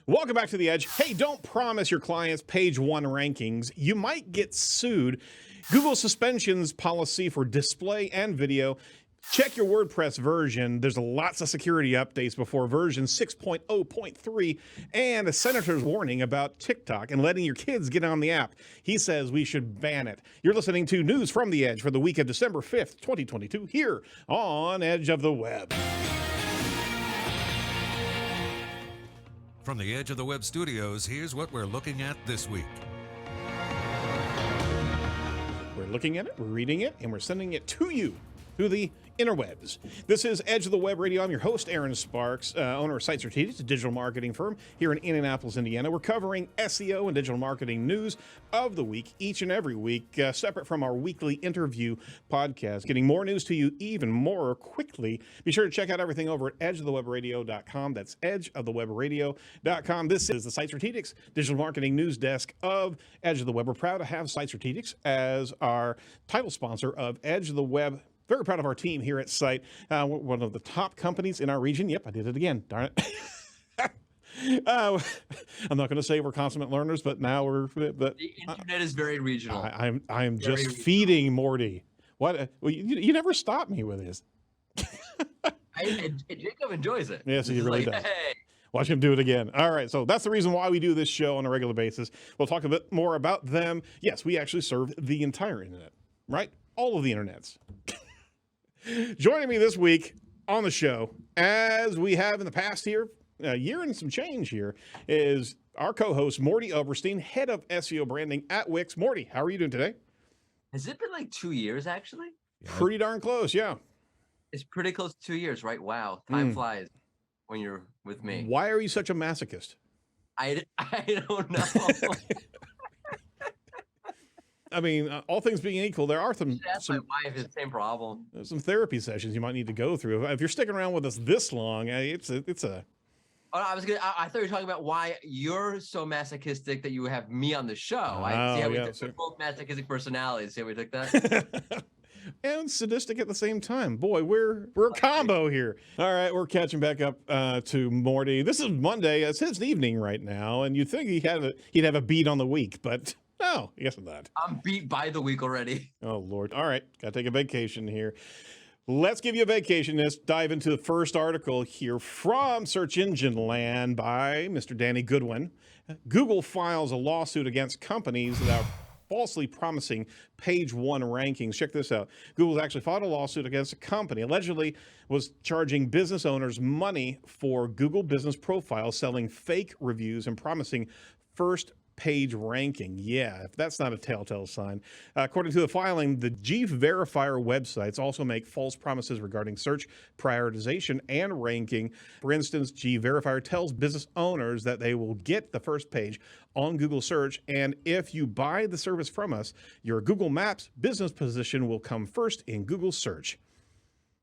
Welcome back to The Edge. Hey, don't promise your clients page one rankings. You might get sued. Google suspensions policy for display and video. Check your WordPress version. There's lots of security updates before version 6.0.3 and a senator's warning about TikTok and letting your kids get on the app. He says we should ban it. You're listening to News from The Edge for the week of December 5th, 2022 here on Edge of the Web. From the Edge of the Web studios, here's what we're looking at this week. We're looking at it, we're reading it, and we're sending it to you through the interwebs. This is Edge of the Web Radio. I'm your host, Aaron Sparks, owner of Site Strategics, a digital marketing firm here in Indianapolis, Indiana. We're covering SEO and digital marketing news of the week, each and every week, separate from our weekly interview podcast, getting more news to you even more quickly. Be sure to check out everything over at edgeofthewebradio.com. That's edgeofthewebradio.com. This is the Site Strategics digital marketing news desk of Edge of the Web. We're proud to have Site Strategics as our title sponsor of Edge of the Web. Very proud of our team here at Site, one of the top companies in our region. Yep, I did it again, darn it. I'm not going to say we're consummate learners, but now we're... The internet is very regional. I'm just regional. Feeding Morty. What? Well, you never stop me with this. Jacob enjoys it. Yes, he really does. Hey. Watch him do it again. All right, so that's the reason why we do this show on a regular basis. We'll talk a bit more about them. Yes, we actually serve the entire internet, right? All of the internets. Joining me this week on the show, as we have in the past here, a year and some change here, is our co-host, Mordy Oberstein, head of SEO branding at Wix. Mordy, how are you doing today? Has it been like 2 years, actually? Pretty darn close, yeah. It's pretty close to 2 years, right? Wow, time flies when you're with me. Why are you such a masochist? I don't know. I mean, all things being equal, there are some my wife has the same problem. Some therapy sessions you might need to go through. If you're sticking around with us this long, it's a. Oh, I thought you were talking about why you're so masochistic that you have me on the show. We're both masochistic personalities. See how we took that? And sadistic at the same time. Boy, we're a combo here. All right, we're catching back up to Morty. This is Monday. It's his evening right now, and you'd think he'd have a beat on the week, but. No, I guess not. I'm beat by the week already. Oh, Lord. All right. Got to take a vacation here. Let's give you a vacation. Let's dive into the first article here from Search Engine Land by Mr. Danny Goodwin. Google files a lawsuit against companies that are falsely promising page one rankings. Check this out. Google's actually filed a lawsuit against a company allegedly was charging business owners money for Google business profiles, selling fake reviews and promising first page ranking. Yeah, if that's not a telltale sign. According to the filing, the G-Verifier websites also make false promises regarding search prioritization and ranking. For instance, G-Verifier tells business owners that they will get the first page on Google search, and if you buy the service from us, your Google Maps business position will come first in Google search.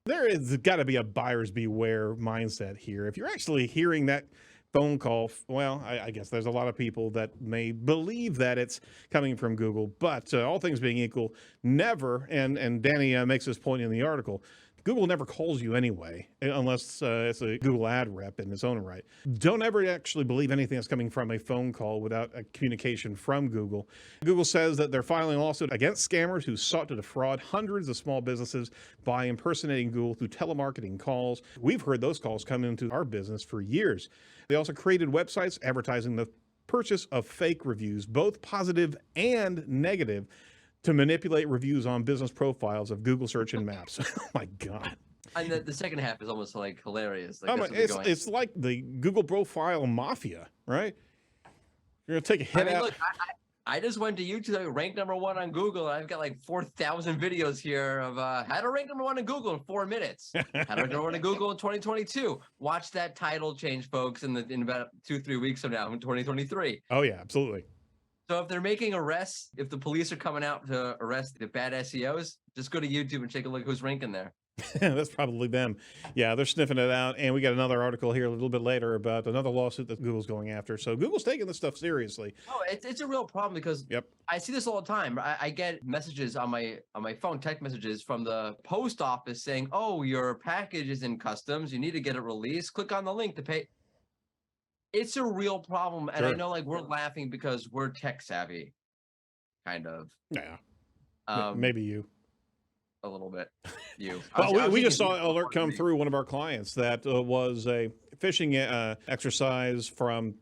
There is got to be a buyer's beware mindset here. If you're actually hearing that phone call, well, I guess there's a lot of people that may believe that it's coming from Google, but all things being equal, never, and Danny makes this point in the article, Google never calls you anyway, unless it's a Google ad rep in its own right. Don't ever actually believe anything that's coming from a phone call without a communication from Google. Google says that they're filing a lawsuit against scammers who sought to defraud hundreds of small businesses by impersonating Google through telemarketing calls. We've heard those calls come into our business for years. They also created websites advertising the purchase of fake reviews, both positive and negative, to manipulate reviews on business profiles of Google search and maps. Oh my God. And the second half is almost like hilarious. Like it's like the Google profile mafia, right? You're going to take a hit out. Look, I just went to YouTube, ranked #1 on Google, and I've got like 4,000 videos here of how to rank #1 in Google in 4 minutes. How to rank #1 in Google in 2022. Watch that title change, folks, in about 2-3 weeks from now in 2023. Oh, yeah, absolutely. So if they're making arrests, if the police are coming out to arrest the bad SEOs, just go to YouTube and take a look who's ranking there. That's probably them. Yeah, they're sniffing it out. And we got another article here a little bit later about another lawsuit that Google's going after. So Google's taking this stuff seriously. Oh, it's a real problem because I see this all the time. I get messages on my phone, text messages from the post office saying, oh, your package is in customs. You need to get it released. Click on the link to pay. It's a real problem. And I Sure. know like we're laughing because we're tech savvy, kind of. Yeah, Um, maybe you. a little bit. You. Well, I was we just thinking saw you an alert more than come me. through one of our clients that was a phishing exercise from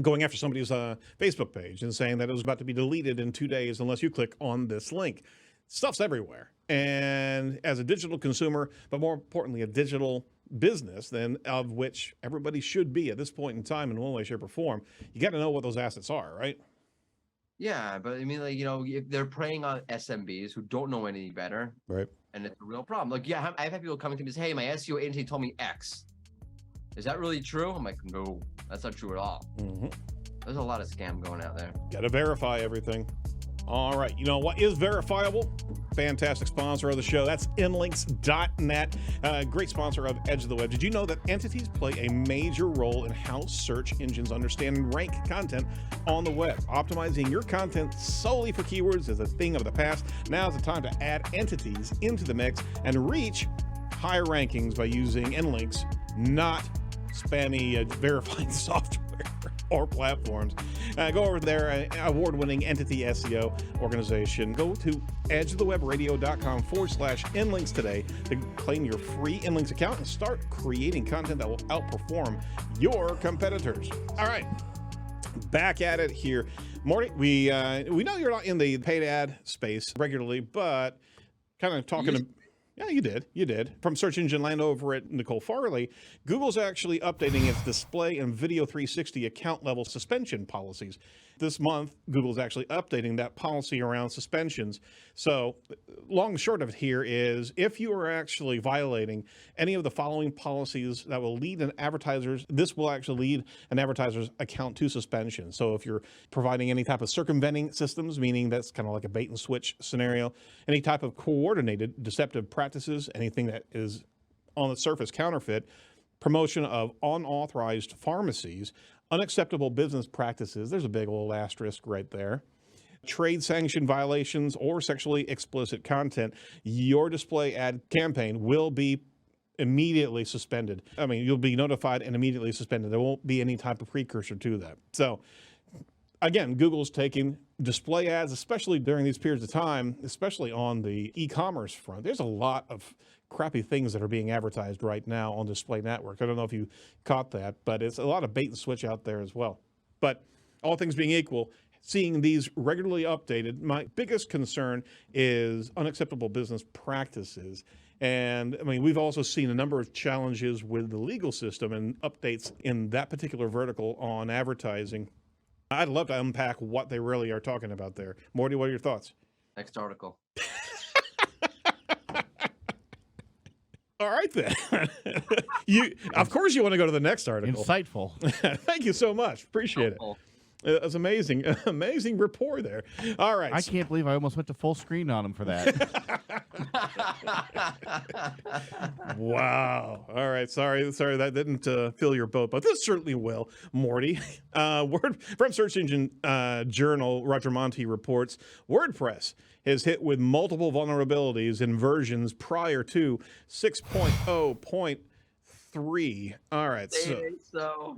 going after somebody's Facebook page and saying that it was about to be deleted in 2 days unless you click on this link. Stuff's everywhere. And as a digital consumer, but more importantly, a digital business, then of which everybody should be at this point in time in one way, shape, or form, you got to know what those assets are, right? Yeah, but I mean, like, if they're preying on SMBs who don't know any better, Right. and it's a real problem. Like, yeah, I've had people coming to me and say, hey, my SEO agency told me X. Is that really true? I'm like, no, that's not true at all. Mm-hmm. There's a lot of scam going out there. Got to verify everything. All right. You know what is verifiable? Fantastic sponsor of the show. That's inlinks.net. Great sponsor of Edge of the Web. Did you know that entities play a major role in how search engines understand and rank content on the web? Optimizing your content solely for keywords is a thing of the past. Now is the time to add entities into the mix and reach higher rankings by using Inlinks, not spammy verifying software or platforms. Go over there, award-winning entity SEO organization. Go to edgeofthewebradio.com/inlinks today to claim your free Inlinks account and start creating content that will outperform your competitors. All right, back at it here. Morty, we know you're not in the paid ad space regularly, but kind of talking yeah, you did. From Search Engine Land over at Nicole Farley, Google's actually updating its display and video 360 account level suspension policies. This month, Google's actually updating that policy around suspensions. So, long and short of it here is if you are actually violating any of the following policies that will lead an advertiser's, this will actually lead an advertiser's account to suspension. So, if you're providing any type of circumventing systems, meaning that's kind of like a bait and switch scenario, any type of coordinated deceptive practices, anything that is on the surface counterfeit, promotion of unauthorized pharmacies, unacceptable business practices, there's a big old asterisk right there, trade sanction violations, or sexually explicit content, your display ad campaign will be immediately suspended. I mean, you'll be notified and immediately suspended. There won't be any type of precursor to that. So, again, Google's taking display ads, especially during these periods of time, especially on the e-commerce front. There's a lot of crappy things that are being advertised right now on display networks. I don't know if you caught that, but it's a lot of bait and switch out there as well. But all things being equal, seeing these regularly updated, my biggest concern is unacceptable business practices. And I mean, we've also seen a number of challenges with the legal system and updates in that particular vertical on advertising. I'd love to unpack what they really are talking about there. Morty, what are your thoughts? Next article. All right, then. Of course, you want to go to the next article. Insightful. Thank you so much. Appreciate it. It was amazing. Amazing rapport there. All right. I can't believe I almost went to full screen on him for that. Wow. All right. Sorry that didn't fill your boat, but this certainly will, Morty. Word from Search Engine Journal, Roger Monti reports WordPress is hit with multiple vulnerabilities in versions prior to 6.0.3. All right. Say so.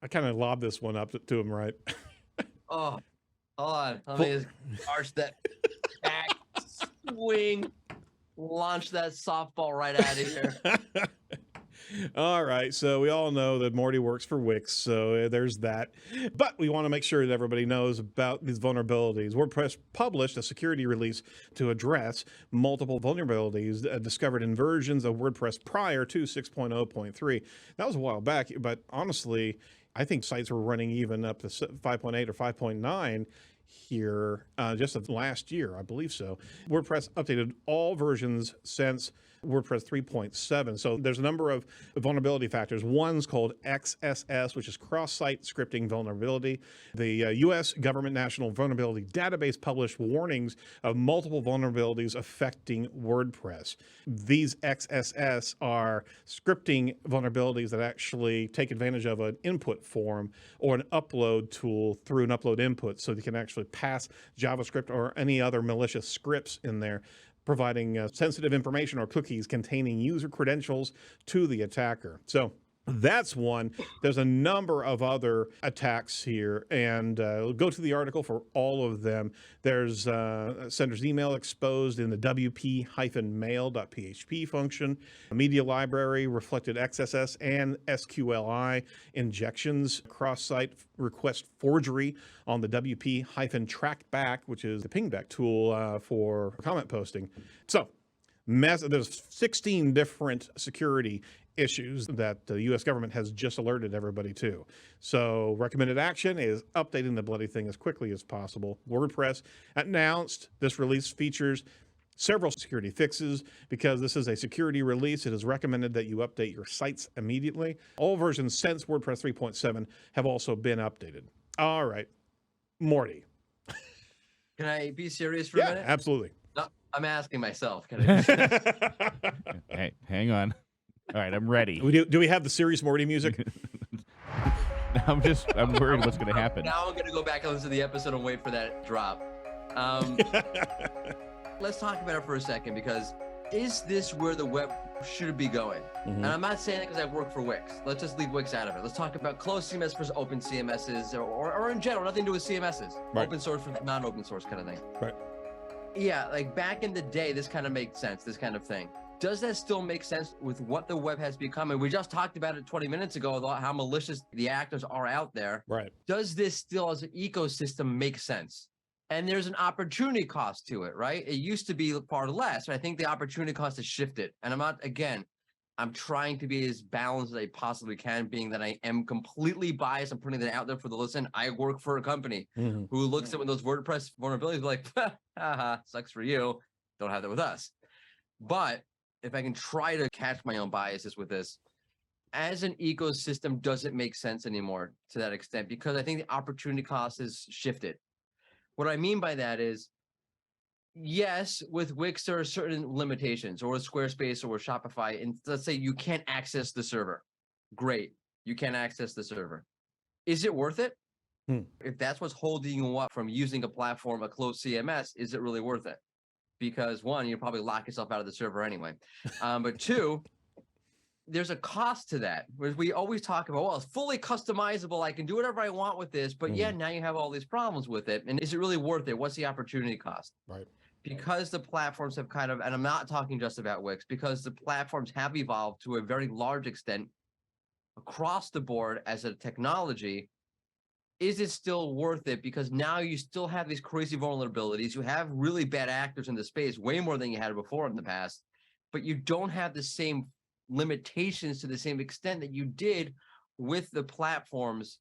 I kind of lobbed this one up to him, right? Oh, hold on. Let me just arch that back, swing, launch that softball right out of here. All right, so we all know that Morty works for Wix, so there's that. But we want to make sure that everybody knows about these vulnerabilities. WordPress published a security release to address multiple vulnerabilities discovered in versions of WordPress prior to 6.0.3. That was a while back, but honestly, I think sites were running even up to 5.8 or 5.9 here just of last year, I believe so. WordPress updated all versions since WordPress 3.7. So there's a number of vulnerability factors. One's called XSS, which is cross-site scripting vulnerability. The U.S. Government National Vulnerability Database published warnings of multiple vulnerabilities affecting WordPress. These XSS are scripting vulnerabilities that actually take advantage of an input form or an upload tool through an upload input, so you can actually pass JavaScript or any other malicious scripts in there, providing sensitive information or cookies containing user credentials to the attacker. So That's one. There's a number of other attacks here, and go to the article for all of them. There's sender's email exposed in the wp-mail.php function, media library reflected XSS and SQLI injections, cross-site request forgery on the wp-trackback, which is the pingback tool for comment posting. So, there's 16 different security issues that the U.S. government has just alerted everybody to. So recommended action is updating the bloody thing as quickly as possible. WordPress announced this release features several security fixes. Because this is a security release, it is recommended that you update your sites immediately. All versions since WordPress 3.7 have also been updated. All right, Morty. Can I be serious for a minute? Yeah, absolutely. No, I'm asking myself. Can I be serious? Hey, hang on. All right, I'm ready. Do we have the serious Morty music? I'm worried what's going to happen. Now I'm going to go back and listen to the episode and wait for that drop. Let's talk about it for a second, because is this where the web should be going? Mm-hmm. And I'm not saying it because I work for Wix. Let's just leave Wix out of it. Let's talk about closed CMS versus open CMSs, or in general, nothing to do with CMSs. Right. Open source versus non-open source kind of thing. Right. Yeah, like back in the day, this kind of made sense, this kind of thing. Does that still make sense with what the web has become? And we just talked about it 20 minutes ago about how malicious the actors are out there. Right. Does this still, as an ecosystem, make sense? And there's an opportunity cost to it, right? It used to be far less. I think the opportunity cost has shifted. And I'm trying to be as balanced as I possibly can, being that I am completely biased. I'm putting that out there for the listen. I work for a company who looks at when those WordPress vulnerabilities, like, haha, sucks for you. Don't have that with us. But if I can try to catch my own biases with this, as an ecosystem, does it make sense anymore to that extent? Because I think the opportunity cost has shifted. What I mean by that is, yes, with Wix, there are certain limitations, or with Squarespace or with Shopify. And let's say you can't access the server. Great. You can't access the server. Is it worth it? If that's what's holding you up from using a platform, a closed CMS, is it really worth it? Because one, you'll probably lock yourself out of the server anyway. But two, there's a cost to that. We always talk about, well, it's fully customizable. I can do whatever I want with this. But yeah, now you have all these problems with it. And is it really worth it? What's the opportunity cost? Right. Because the platforms have kind of, and I'm not talking just about Wix, because the platforms have evolved to a very large extent across the board as a technology. Is it still worth it? Because now you still have these crazy vulnerabilities. You have really bad actors in the space, way more than you had before in the past, but you don't have the same limitations to the same extent that you did with the platforms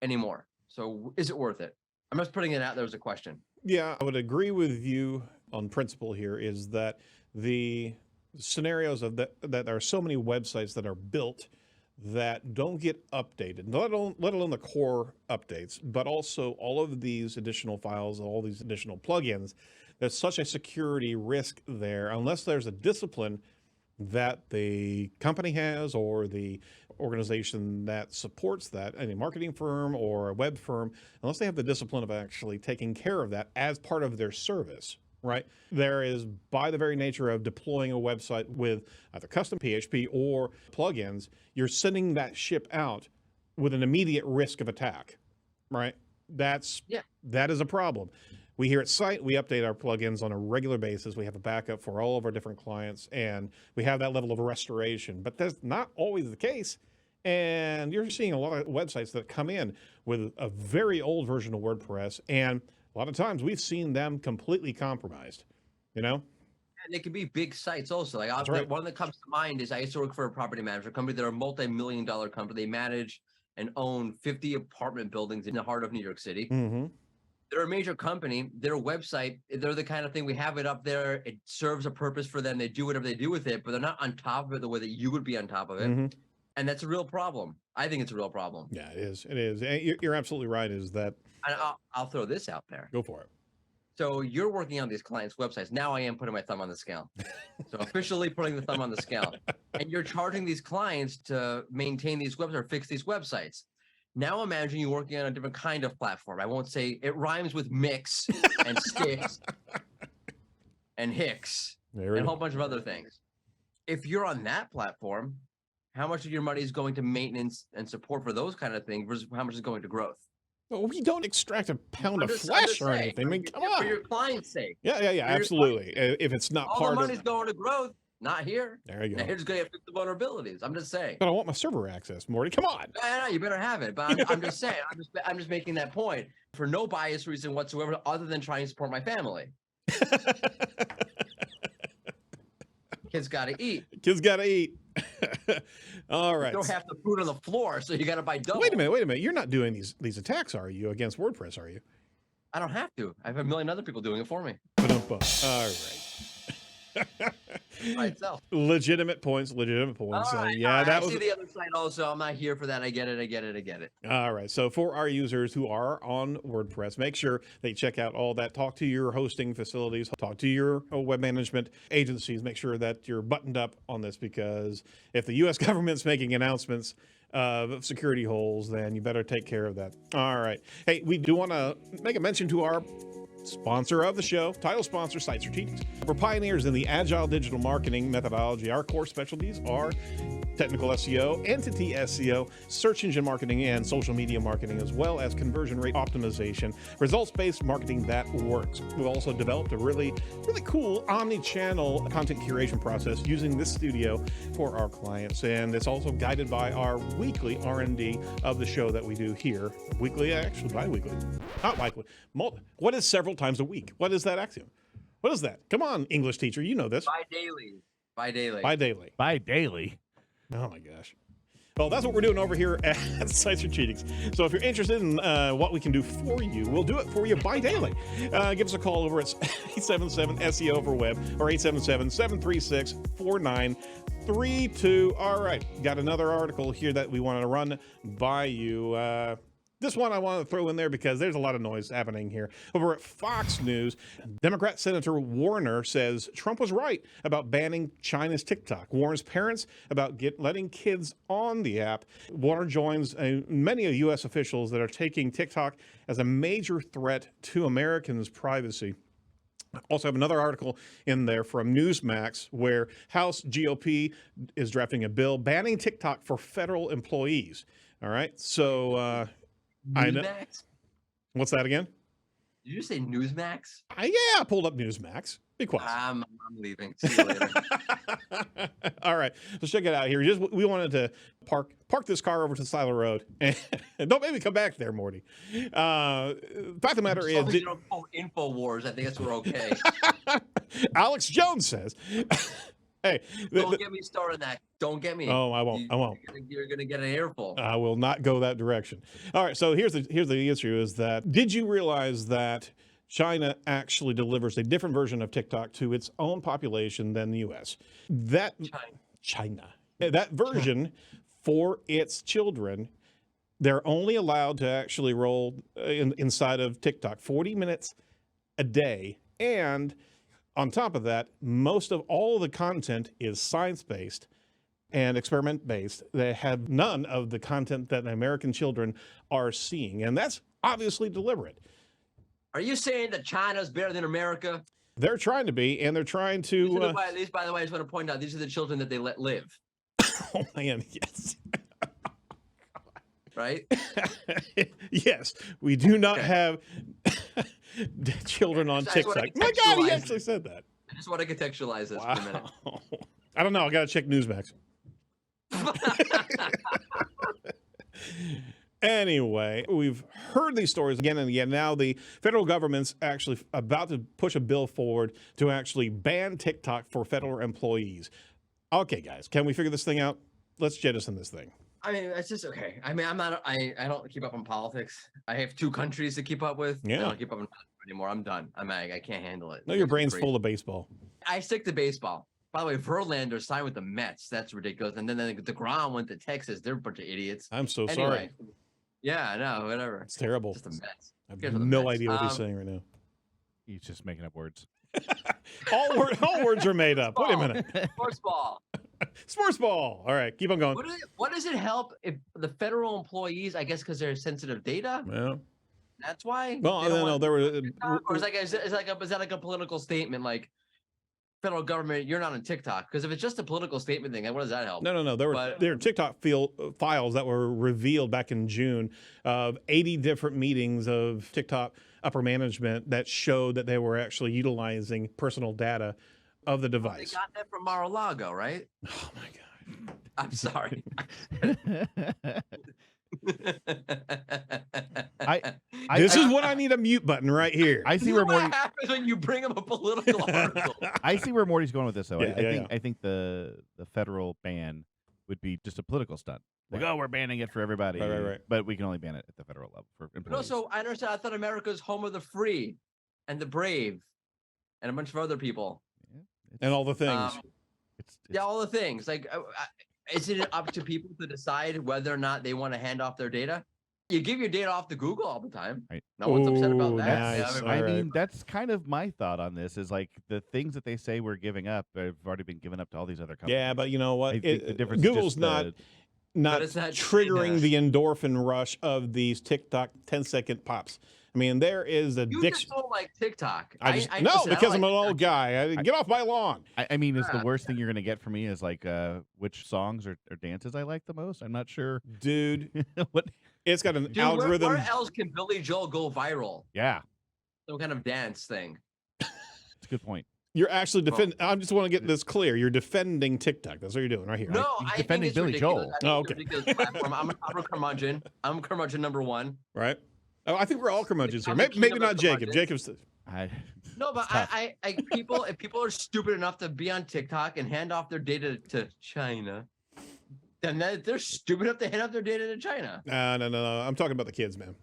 anymore. So is it worth it? I'm just putting it out there as a question. Yeah, I would agree with you on principle here, is that the scenarios of that there are so many websites that are built that don't get updated, let alone the core updates, but also all of these additional files, all these additional plugins. There's such a security risk there, unless there's a discipline that the company has, or the organization that supports that, any marketing firm or a web firm, unless they have the discipline of actually taking care of that as part of their service. Right? There is, by the very nature of deploying a website with either custom PHP or plugins, you're sending that ship out with an immediate risk of attack, right? That is a problem. We here at Site, we update our plugins on a regular basis. We have a backup for all of our different clients, and we have that level of restoration. But that's not always the case. And you're seeing a lot of websites that come in with a very old version of WordPress, and a lot of times we've seen them completely compromised, you know? And they can be big sites also. Like right. One that comes to mind is I used to work for a property management company. They're a multi-million-dollar company. They manage and own 50 apartment buildings in the heart of New York City. They're a major company. Their website, they're the kind of thing, we have it up there. It serves a purpose for them. They do whatever they do with it, but they're not on top of it the way that you would be on top of it. And that's a real problem. I think it's a real problem. Yeah, it is. It is. And you're absolutely right, is that. And I'll throw this out there. Go for it. So you're working on these clients' websites. Now I am putting my thumb on the scale. So officially putting the thumb on the scale. And you're charging these clients to maintain these websites or fix these websites. Now imagine you working on a different kind of platform. I won't say it rhymes with mix and sticks and hicks and a whole bunch of other things. If you're on that platform, how much of your money is going to maintenance and support for those kind of things versus how much is going to growth? Well, we don't extract a pound of I'm flesh just or saying, anything. I mean, come for on. your client's sake. Yeah, For your absolutely. If it's not All part the of, money's going to growth, not here. there you Now, go. here's going to fix the vulnerabilities. I'm just saying. But I want my server access, Morty. Come on. I know you better have it, but I'm just saying. I'm just making that point for no bias reason whatsoever, other than trying to support my family. Kids got to eat. Kids got to eat. All right. You don't have the food on the floor, so you got to buy double. Wait a minute. You're not doing these attacks, are you, against WordPress, are you? I don't have to. I have a million other people doing it for me. All right. By itself. Legitimate points. All right, Yeah, that I was see the other side also. I'm not here for that. I get it. all right. So for our users who are on WordPress, make sure they check out all that. Talk to your hosting facilities. Talk to your web management agencies. Make sure that you're buttoned up on this, because if the U.S. government's making announcements of security holes, then you better take care of that. All right. Hey, we do want to make a mention to our sponsor of the show, title sponsor, Site Strategics. We're pioneers in the agile digital marketing methodology. Our core specialties are technical SEO, entity SEO, search engine marketing, and social media marketing, as well as conversion rate optimization, results-based marketing that works. We've also developed a really cool omni-channel content curation process using this studio for our clients, and it's also guided by our weekly R&D of the show that we do here. Weekly, actually bi-weekly, not weekly. What is several times a week? What is that axiom? What is that? Come on, English teacher, you know this. Bi-daily. Oh my gosh. Well, that's what we're doing over here at Site Strategics. So if you're interested in what we can do for you, we'll do it for you bi-daily. Give us a call over at 877-SEO for Web or 877-736-4932. All right, got another article here that we wanted to run by you. This one I want to throw in there because there's a lot of noise happening here. Over at Fox News, Democrat Senator Warner says Trump was right about banning China's TikTok, warns parents about letting kids on the app. Warner joins many of U.S. officials that are taking TikTok as a major threat to Americans' privacy. Also have another article in there from Newsmax where House GOP is drafting a bill banning TikTok for federal employees. All right, so... I know. Newsmax? What's that again? Did you say Newsmax? Yeah, I pulled up Newsmax. Be quiet. I'm leaving. See you later. All right, let's check it out here. We wanted to park this car over to the side of the road, and don't maybe come back there, Morty. Fact of the matter is, you don't call InfoWars. I think that's we're okay. Alex Jones says. Hey, don't get me started on that. Don't get me. Oh, I won't. You're gonna get an earful. I will not go that direction. All right. So here's the issue: is that did you realize that China actually delivers a different version of TikTok to its own population than the U.S.? China. That version for its children, they're only allowed to actually roll inside of TikTok 40 minutes a day, and on top of that, most of all of the content is science-based and experiment-based. They have none of the content that American children are seeing, and that's obviously deliberate. Are you saying that China's better than America? They're trying to be, and they're trying to... By the way, I just want to point out, these are the children that they let live. Oh, man, yes. Right? Yes, we do not have children on TikTok. My God, he actually said that. I just want to contextualize this for a minute. I don't know. I got to check Newsmax. Anyway, we've heard these stories again and again. Now the federal government's actually about to push a bill forward to actually ban TikTok for federal employees. Okay, guys, can we figure this thing out? Let's jettison this thing. I mean, it's just okay. I mean, I don't keep up on politics. I have 2 countries to keep up with. Yeah. I don't keep up on anymore. I'm done. I can't handle it. No, your brain's full of baseball. I stick to baseball. By the way, Verlander signed with the Mets. That's ridiculous. And then DeGrom went to Texas. They're a bunch of idiots. I'm so Anyway, sorry. Yeah, I know. Whatever. It's terrible. Just the Mets. I have no idea what he's saying right now. He's just making up words. all words are made up. Wait a minute. Sports ball. Sports ball. All right, keep on going. What does it help if the federal employees? I guess because they're sensitive data. Yeah. That's why. Well, I don't know. There were. Or is that like a political statement? Like, federal government, you're not on TikTok. Because if it's just a political statement thing, what does that help? No. There were TikTok files that were revealed back in June of 80 different meetings of TikTok upper management that showed that they were actually utilizing personal data of the device. They got that from Mar-a-Lago, right? Oh my God. I'm sorry. This is what I need a mute button right here. I see This where is what Morty. happens when you bring up a political article. I see where Morty's going with this, though. Yeah, I think the federal ban would be just a political stunt. Like, Right. oh, we're banning it for everybody. Right. But we can only ban it at the federal level for But employees. also, I understand. I thought America's home of the free and the brave and a bunch of other people. And all the things. It's Yeah, all the things. Like, isn't it up to people to decide whether or not they want to hand off their data? You give your data off to Google all the time. Right. No one's upset about Ooh, that. nice. Yeah, All I right. mean, that's kind of my thought on this. Is like the things that they say we're giving up have already been given up to all these other companies. Yeah, but you know what? I think the difference is Google's just not But it's not triggering China. the endorphin rush of these TikTok 10-second pops. I mean, there is a You diction. just don't like TikTok. No, listen, I because don't I'm an like old TikTok. guy. Get off my lawn. I mean, is the Yeah. worst thing you're going to get from me is like which songs or dances I like the most? I'm not sure. Dude, What? it's got an Dude, algorithm. Where else can Billy Joel go viral? Yeah, Some kind of dance thing. it's a good point. You're actually defending. I just want to get this clear. You're defending TikTok. That's what you're doing right here. No, he's I think defending it's Billy ridiculous. Joel. I think Oh, it's a okay. ridiculous platform. I'm a curmudgeon. I'm curmudgeon number one. Right? Oh, I think we're all curmudgeons here. I'm the Maybe, king maybe of not the Jacob. curmudgeons. Jacob's. No, but It's tough. if people are stupid enough to be on TikTok and hand off their data to China, then they're stupid enough to hand off their data to China. No. I'm talking about the kids, man.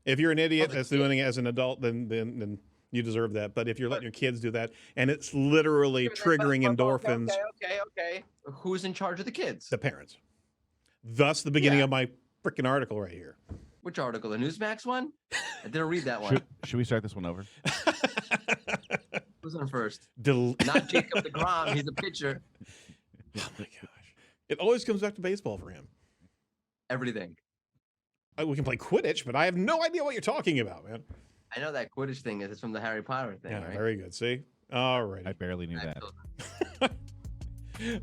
If you're an idiot the that's doing it as an adult, then you deserve that. But if you're letting your kids do that, and it's literally triggering endorphins, Okay. Who's in charge of the kids? the parents. Thus, the beginning Yeah. of my freaking article right here. Which article? The Newsmax one? I didn't read that one. Should we start this one over? Who's on first? Del- Not Jacob deGrom. He's a pitcher. Oh my gosh! It always comes back to baseball for him. Everything. We can play Quidditch, but I have no idea what you're talking about, man. I know that Quidditch thing is. It's from the Harry Potter thing, Yeah, right? very good. See, all right. I barely knew that.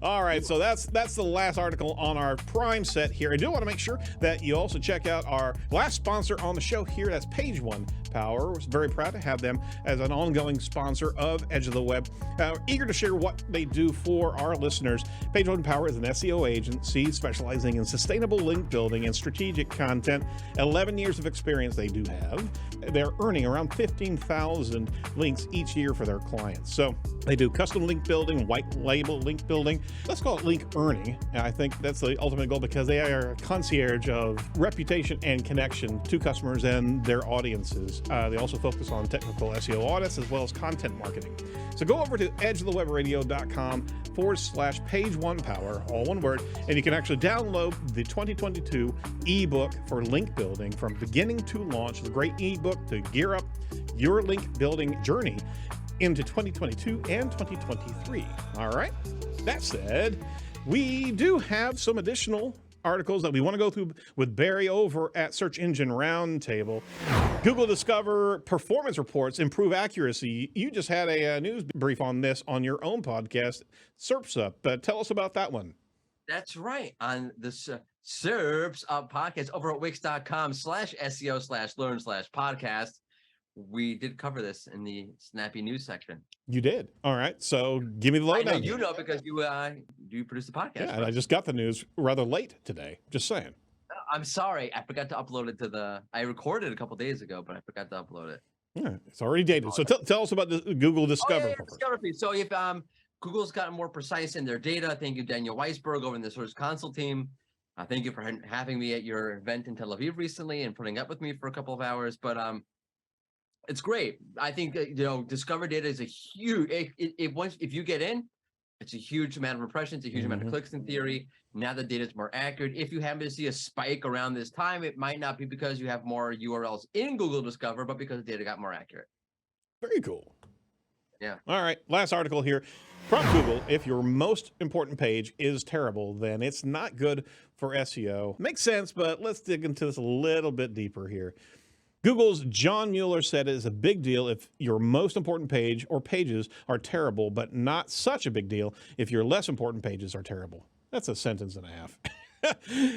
All right, so that's the last article on our Prime set here. I do want to make sure that you also check out our last sponsor on the show here. That's Page One Power. We're very proud to have them as an ongoing sponsor of Edge of the Web. Eager to share what they do for our listeners. Page One Power is an SEO agency specializing in sustainable link building and strategic content. 11 years of experience they do have. They're earning around 15,000 links each year for their clients. So they do custom link building, white label link building. Let's call it link earning. And I think that's the ultimate goal because they are a concierge of reputation and connection to customers and their audiences. They also focus on technical SEO audits as well as content marketing. So go over to edgeofthewebradio.com/page one power, all one word, and you can actually download the 2022 ebook for link building from beginning to launch. It's a great ebook to gear up your link building journey into 2022 and 2023. All right. That said, we do have some additional articles that we want to go through with Barry over at Search Engine Roundtable. Google Discover performance reports improve accuracy. You just had a news brief on this on your own podcast, SERPs Up. Tell us about that one. That's right. On the SERPs Up podcast over at wix.com/SEO/learn/podcast. We did cover this in the snappy news section. You did. All right. So give me the I know lowdown. you know because you produce the podcast. Yeah, and right? I just got the news rather late today. Just saying. I'm sorry. I forgot to upload it to I recorded a couple days ago, but I forgot to upload it. Yeah, it's already dated. So tell us about the Google Discover. Yeah, Discover piece. So if Google's gotten more precise in their data, thank you, Daniel Weisberg over in the Search Console team. Thank you for having me at your event in Tel Aviv recently and putting up with me for a couple of hours. But it's great. I think Discover data is a huge. If you get in, it's a huge amount of impressions, a huge amount of clicks in theory. Now the data is more accurate. If you happen to see a spike around this time, it might not be because you have more URLs in Google Discover, but because the data got more accurate. Very cool. Yeah. All right. Last article here from Google. If your most important page is terrible, then it's not good for SEO. Makes sense, but let's dig into this a little bit deeper here. Google's John Mueller said it is a big deal if your most important page or pages are terrible, but not such a big deal if your less important pages are terrible. That's a sentence and a half.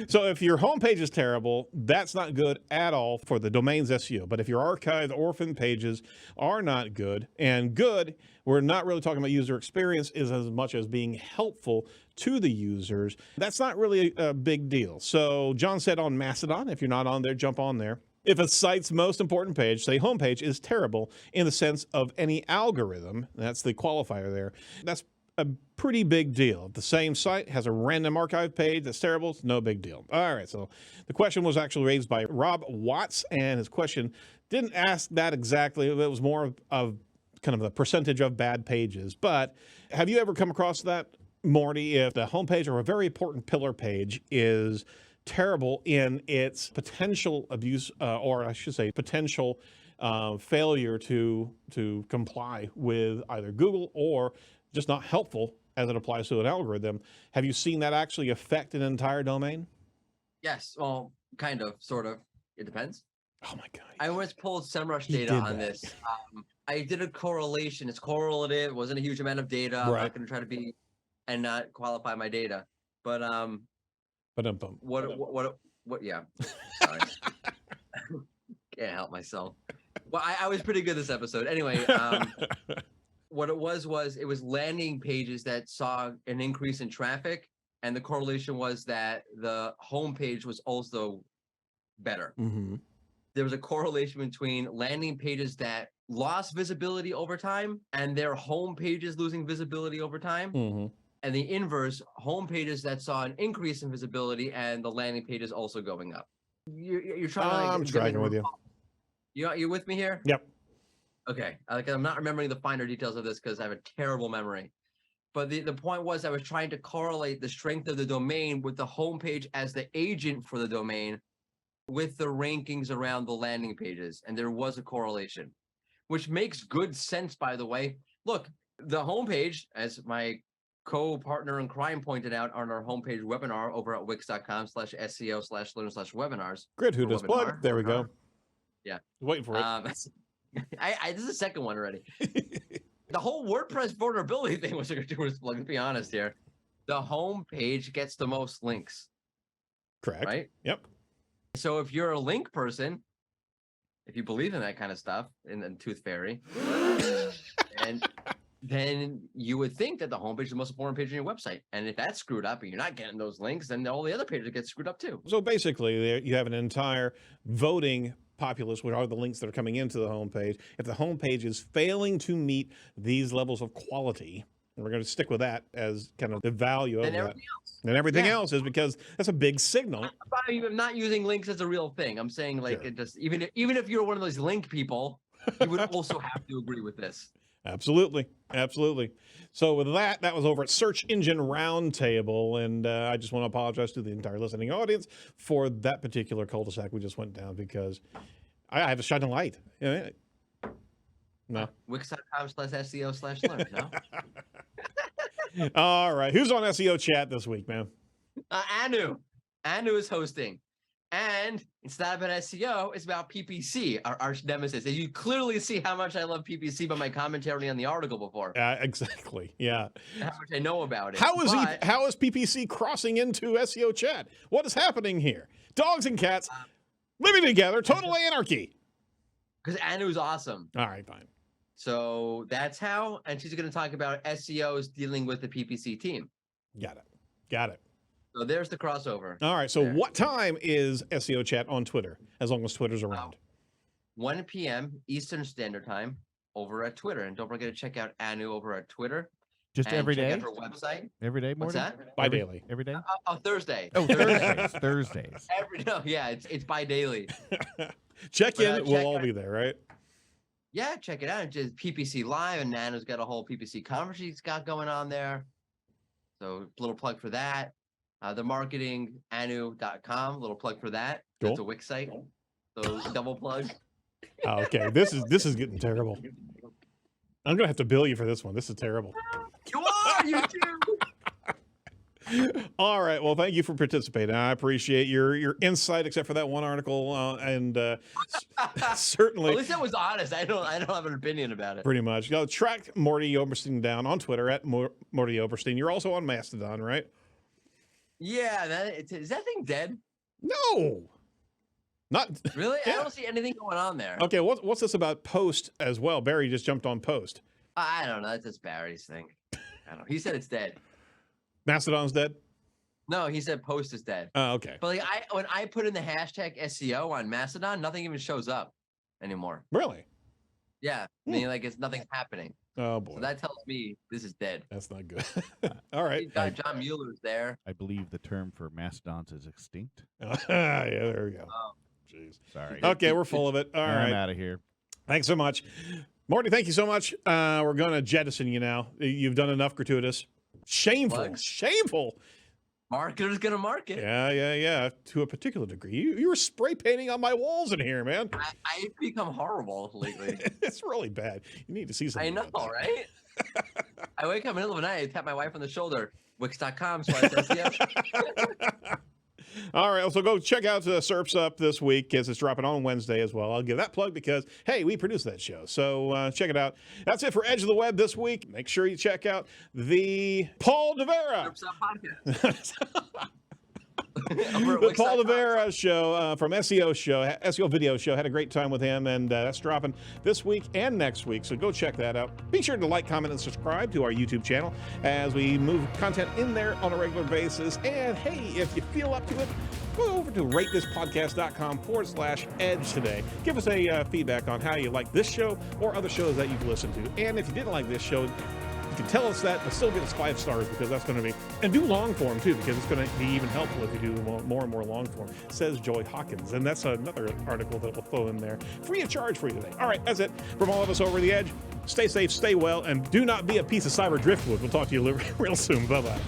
So if your homepage is terrible, that's not good at all for the domain's SEO. But if your archived orphan pages are not good, and good, we're not really talking about user experience is as much as being helpful to the users. That's not really a big deal. So John said on Mastodon, if you're not on there, jump on there. If a site's most important page, say homepage, is terrible in the sense of any algorithm, that's the qualifier there, that's a pretty big deal. If the same site has a random archive page that's terrible, it's no big deal. All right, so the question was actually raised by Rob Watts, and his question didn't ask that exactly. It was more of kind of the percentage of bad pages. But have you ever come across that, Morty, if the homepage or a very important pillar page is terrible in its potential abuse, or I should say potential failure to comply with either Google or just not helpful as it applies to an algorithm. Have you seen that actually affect an entire domain? Yes, well, kind of, sort of. It depends. Oh my God. I once pulled SEMrush data on this. I did a correlation. It's correlative. It wasn't a huge amount of data. I'm not going to try to be and not qualify my data. But what yeah. Sorry. Can't help myself. Well, I was pretty good this episode. Anyway, what it was it was landing pages that saw an increase in traffic, and the correlation was that the homepage was also better. Mm-hmm. There was a correlation between landing pages that lost visibility over time and their home pages losing visibility over time. Mm-hmm. And the inverse, home pages that saw an increase in visibility and the landing pages also going up. You're trying to I'm tracking with you. You're with me here? Yep. Okay. I'm not remembering the finer details of this because I have a terrible memory. But the point was I was trying to correlate the strength of the domain with the homepage as the agent for the domain with the rankings around the landing pages. And there was a correlation, which makes good sense, by the way. Look, the homepage, as my co-partner in crime pointed out on our homepage webinar over at wix.com/SEO/learn/webinars. Good. Who does plug? There we go. Yeah. Waiting for it. This is the second one already. The whole WordPress vulnerability thing was a good plug, to be honest here. The home page gets the most links. Correct. Right? Yep. So if you're a link person, if you believe in that kind of stuff, in Tooth Fairy, and then you would think that the homepage is the most important page on your website. And if that's screwed up and you're not getting those links, then all the other pages get screwed up too. So basically, you have an entire voting populace, which are the links that are coming into the homepage. If the homepage is failing to meet these levels of quality, and we're going to stick with that as kind of the value of that. And everything else is because that's a big signal. I'm not using links as a real thing. I'm saying like it just even if you're one of those link people, you would also have to agree with this. Absolutely. Absolutely. So with that was over at Search Engine Roundtable. And I just want to apologize to the entire listening audience for that particular cul-de-sac we just went down because I have a shining light. No. Wix.com/SEO/learn. No. All right. Who's on SEO chat this week, man? Anu. Anu is hosting. And it's not about SEO, it's about PPC, our arch nemesis. And you clearly see how much I love PPC by my commentary on the article before. Exactly. Yeah. How much I know about it. How is PPC crossing into SEO chat? What is happening here? Dogs and cats living together, total anarchy. Because Anu's awesome. All right, fine. So that's how, and she's going to talk about SEOs dealing with the PPC team. Got it. So there's the crossover. All right. So what time is SEO chat on Twitter, as long as Twitter's around? 1 p.m. Eastern Standard Time over at Twitter. And don't forget to check out Anu over at Twitter. Just every day? Check out her website. Every day, What's Morty? that? Bi-daily. Every day? Thursday. Oh, Thursdays. Thursdays. It's bi-daily. Check in. We'll all be there, right? Yeah, check it out. It's just PPC Live, and Nano's got a whole PPC conference she's got going on there. So little plug for that. The marketing, anu.com, little plug for that. Cool. That's a Wix site. So double plug. Okay, this is getting terrible. I'm gonna have to bill you for this one. This is terrible. You are, you do. All right. Well, thank you for participating. I appreciate your insight, except for that one article, and certainly. At least that was honest. I don't have an opinion about it. Pretty much. Track Mordy Oberstein down on Twitter at Mordy Oberstein. You're also on Mastodon, right? Yeah. Is that thing dead? No. Not really. Yeah. I don't see anything going on there. Okay. What's this about Post as well? Barry just jumped on Post. I don't know. That's just Barry's thing. I don't know. He said it's dead. Mastodon's dead? No, he said Post is dead. Oh, okay. But like when I put in the hashtag SEO on Mastodon, nothing even shows up anymore. Really? Yeah. I mean, like nothing's happening. Oh boy. So that tells me this is dead. That's not good. All right. John Mueller's there. I believe the term for mastodons is extinct. Yeah, there we go. Oh. Jeez. Sorry. Okay, we're full of it. All right. I'm out of here. Thanks so much. Morty, thank you so much. We're going to jettison you now. You've done enough gratuitous. Shameful. Plugs? Shameful. Marketer's gonna market. Yeah. To a particular degree. You were spray painting on my walls in here, man. I've become horrible lately. It's really bad. You need to see something. I know, about that. right? I wake up in the middle of the night, I tap my wife on the shoulder. Wix.com. So I says, All right, so go check out SERP's Up this week as it's dropping on Wednesday as well. I'll give that plug because, hey, we produce that show. So check it out. That's it for Edge of the Web this week. Make sure you check out the Paul DeVera. The Paul DeVera show from SEO Video Show. Had a great time with him, and that's dropping this week and next week. So go check that out. Be sure to like, comment, and subscribe to our YouTube channel as we move content in there on a regular basis. And hey, if you feel up to it, go over to ratethispodcast.com/edge today. Give us a feedback on how you like this show or other shows that you've listened to. And if you didn't like this show, you can tell us that, but still give us 5 stars because that's going to be, and do long form too, because it's going to be even helpful if you do more and more long form, says Joy Hawkins. And that's another article that we'll throw in there free of charge for you today. All right, that's it from all of us over the Edge. Stay safe, stay well, and do not be a piece of cyber driftwood. We'll talk to you real soon. Bye-bye.